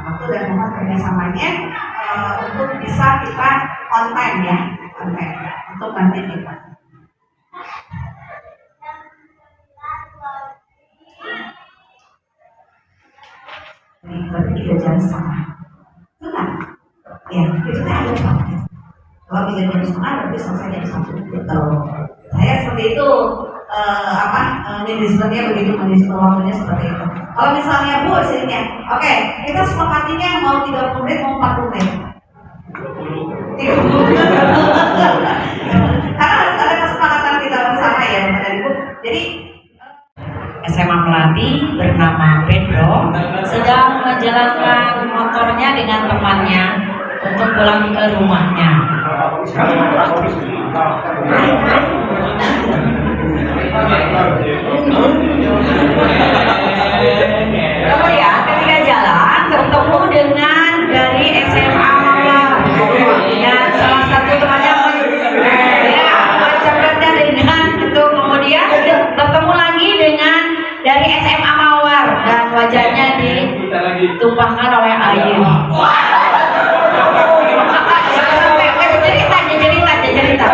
waktu dan mohon kerjasamanya untuk bisa kita on time ya, on time untuk nanti kita. Ini berarti 3 jam setengah. Benar? Ya, itu ada waktu. Kalau 3 jam setengah berarti selesai jam 1 gitu. Saya seperti itu, manajemennya begitu, manajemen waktunya seperti itu. Kalau misalnya Bu istrinya, oke, kita sepakatinya mau 30 menit, mau 40 menit. 30. Karena harus ada kesepakatan kita bersama ya Bapak dan Ibu. Jadi SMA Melati bernama Pedro sedang menjalankan motornya dengan temannya untuk pulang ke rumahnya. Kemudian ketika jalan bertemu dengan dari SMA Mawar dan salah satu temannya mengucapkan dengan itu, kemudian bertemu lagi dengan dari SMA Mawar dan wajahnya ditumpahkan oleh air. Cerita.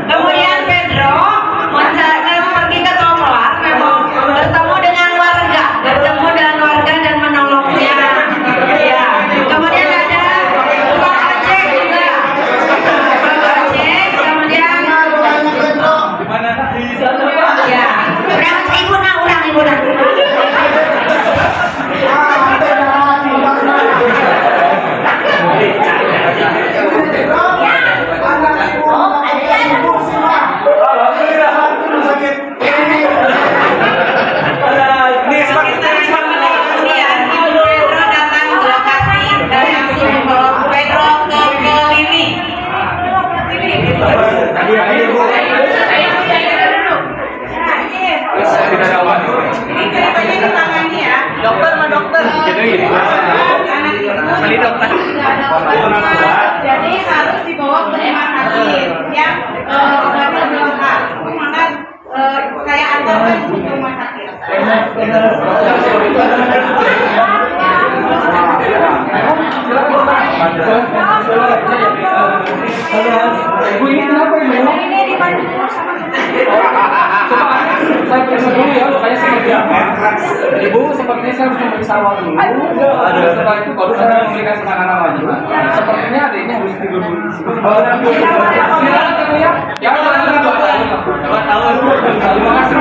Kemudian Pedro pergi ke trotoar, bertemu dengan warga dan menolongnya. Ya. Kemudian ada tukang ojek juga, kemudian ya, ibu nak. Jadi harus dibawa ke rumah sakit yang obatnya lengkap. Maka saya antarkan ke rumah sakit. Ibu ini kenapa ibu? Ini dibantu sama Saya periksa dulu ya, lukanya seperti apa. Ibu, sepertinya saya harus memeriksa awal dulu. Setelah itu baru saya memberikan penanganan lanjutan. Sepertinya adiknya harus tidur dulu. Silakan ibu ya. Ya, 2 tahun. Terima kasih.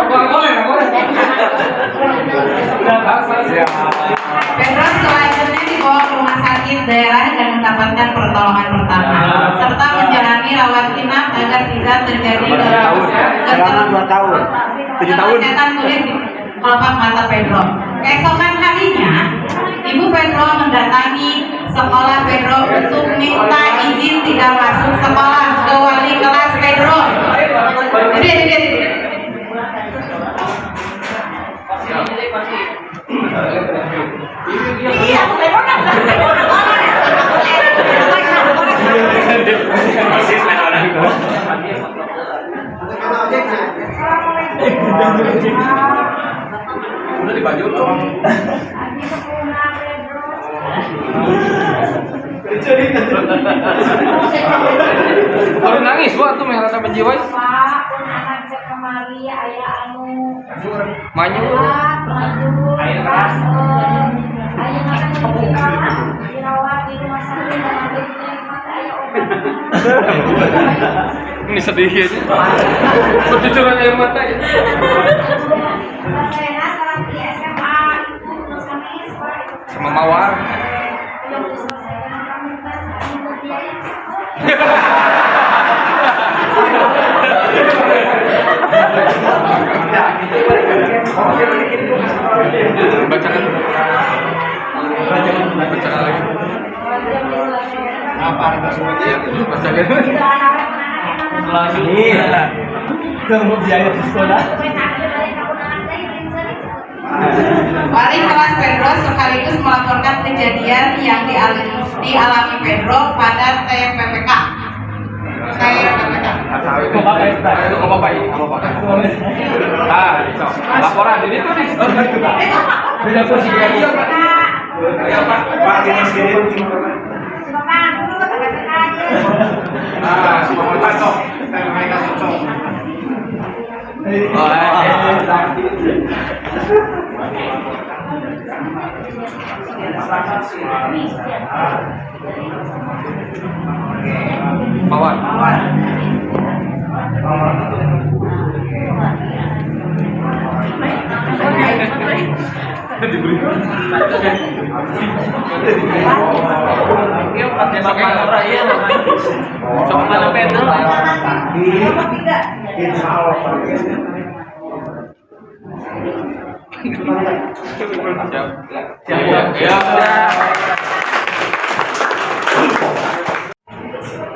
Boleh. Pedro selanjutnya dibawa ke rumah sakit daerah dan mendapatkan pertolongan pertama serta menjalani rawat inap agar tidak terjadi Selama 2 tahun, 7 tahun. Kesehatan kulit di kelopak mata Pedro. Keesokan harinya, Ibu Pedro mendatangi sekolah Pedro untuk minta izin tidak masuk sekolah ke wali kelas Pedro. Udah dibaju loh. Baru nangis gua tuh merasa menjiwai. kemari ayah anu Manyu. ayah dirawat di rumah sakit Ini sedih ya. Bercucuran air mata ya. Sama Mawar. Bacakan lagi. Apa ada semuanya? Bacakan. Iya. Kamu biaya di sekolah. Wali kelas Pedro sekaligus melaporkan kejadian yang dialami Pedro pada TPPK. Laporan ini tuh Beda kursi kayak dia, Pak. Ya, Pak. Pak ini sendiri. Ah, semua cocok. Mereka cocok. Mawar.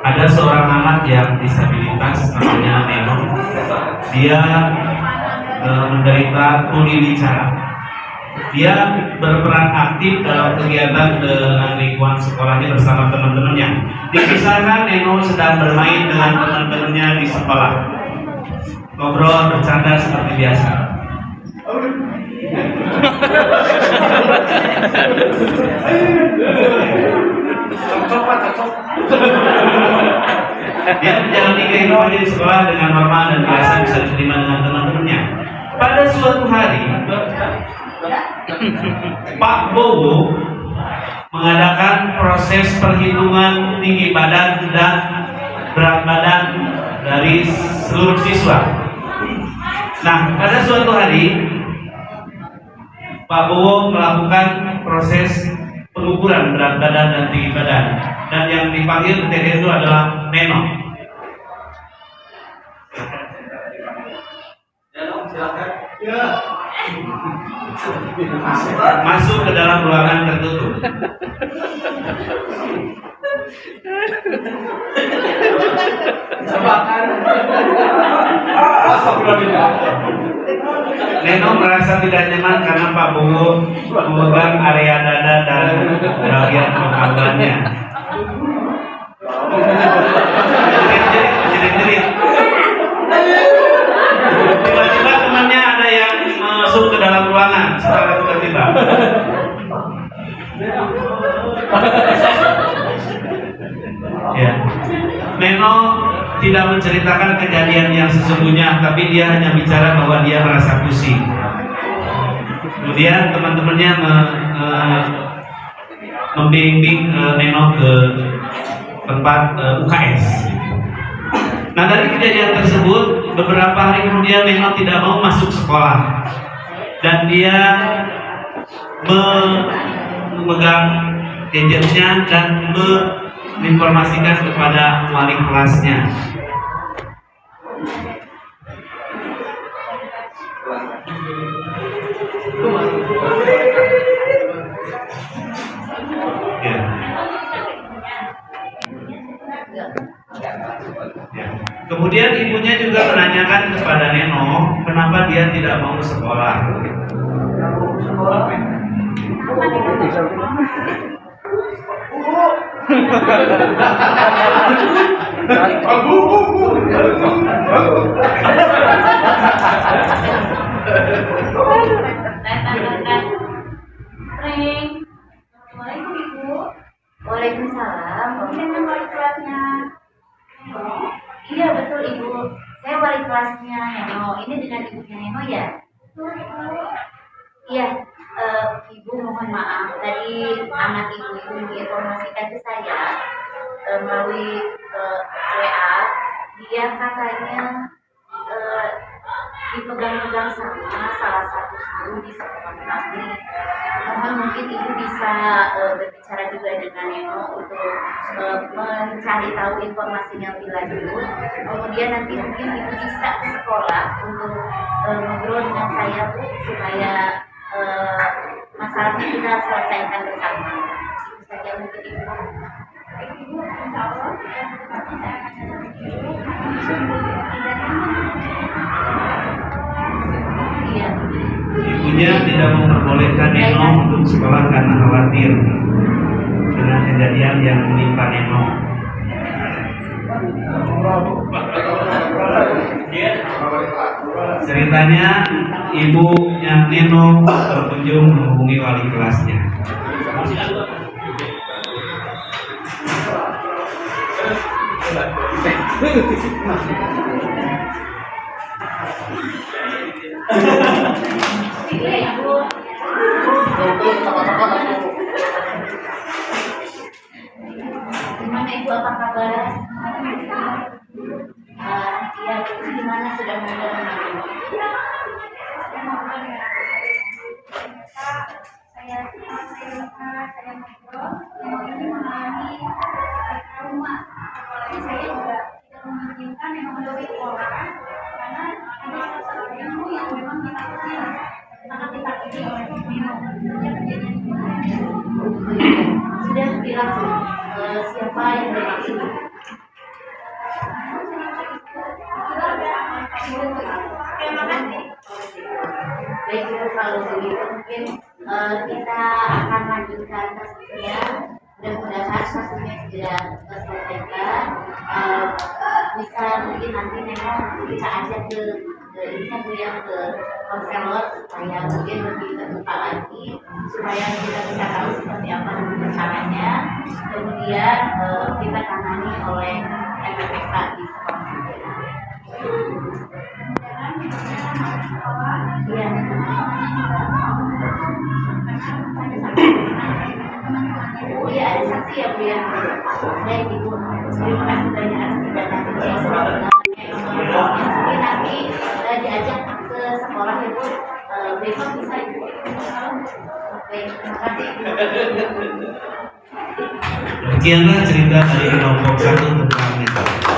Ada seorang anak yang disabilitas namanya Neno. Dia menderita tuli bicara. Dia berperan aktif dalam kegiatan dengan lingkungan sekolahnya bersama teman-temannya. Dikisahkan Neno sedang bermain dengan teman-temannya di sekolah. Ngobrol bercanda seperti biasa. Dia menjalani kehidupannya di sekolah dengan normal dan biasa, bisa diterima dengan teman-temannya. Pada suatu hari, Pak Bowo mengadakan proses perhitungan tinggi badan dan berat badan dari seluruh siswa. Nah, pada suatu hari Pak Bowo melakukan proses pengukuran berat badan dan tinggi badan, dan yang dipanggil ketika itu adalah Neno. Masuk ke dalam ruangan tertutup. Neno merasa tidak nyaman karena Pak Bowo memegang area dada dan bagian pangkalannya. Jerit-jerit. Tiba-tiba temannya ada yang masuk ke dalam ruangan secara tiba-tiba. Ya. Neno tidak menceritakan kejadian yang sesungguhnya, tapi dia hanya bicara bahwa dia merasa pusing. Kemudian teman-temannya membimbing Neno ke tempat UKS. Nah, dari kejadian tersebut, beberapa hari kemudian Neno tidak mau masuk sekolah, dan dia memegang gadgetnya dan menginformasikan kepada wali kelasnya. Ya. Ya. Kemudian ibunya juga menanyakan kepada Neno kenapa dia tidak mau sekolah. Assalamualaikum Ibu. Waalaikumsalam. Ini wali kelasnya. Iya betul Ibu. Saya wali kelasnya Neno. Ini dengan ibunya Neno ya? Iya. Ibu mohon maaf. Tadi anak ibu itu menginformasikan ke saya melalui WA. Dia katanya dipegang-pegang sama salah satu guru di sekolah kami. Mohon mungkin ibu bisa berbicara juga dengan Neno untuk mencari tahu informasinya lebih lanjut. Kemudian nanti mungkin ibu bisa ke sekolah untuk ngobrol dengan saya Bu, supaya masalahnya kita selesaikan bersama. Itu saja mungkin ibu. Iya. Ibunya tidak memperbolehkan Neno untuk sekolah karena khawatir dengan kejadian yang menimpa Neno. Ceritanya ibunya Neno berkunjung menghubungi wali kelasnya. Gimana Ibu, apa kabar? Ya, gimana sudah menjalani? Saya juga tidak mengizinkan yang menjadi sekolah karena ada salah satu ilmu yang memang sangat ditakiti oleh Nino. Sudah bilang siapa yang dimaksud? Terima kasih. Baik Bu, kalau begitu mungkin kita akan lanjutkan kasusnya. Mudah-mudahan kasusnya segera selesaikan. Bisa mungkin nanti Neno kita ajak ke ini kan Bu ya, ke konselor supaya mungkin lebih terbuka lagi, supaya kita bisa tahu seperti apa caranya. Kemudian kita tangani oleh MPK di sekolah. Iya. Iya, ada saksi ya Bu ya. Baik Ibu, terima kasih banyak sudah mungkin nanti diajak ke sekolah ya Bu. Besok bisa Ibu. Baik, terima kasih. Demikianlah cerita dari kelompok 1 tentang metode.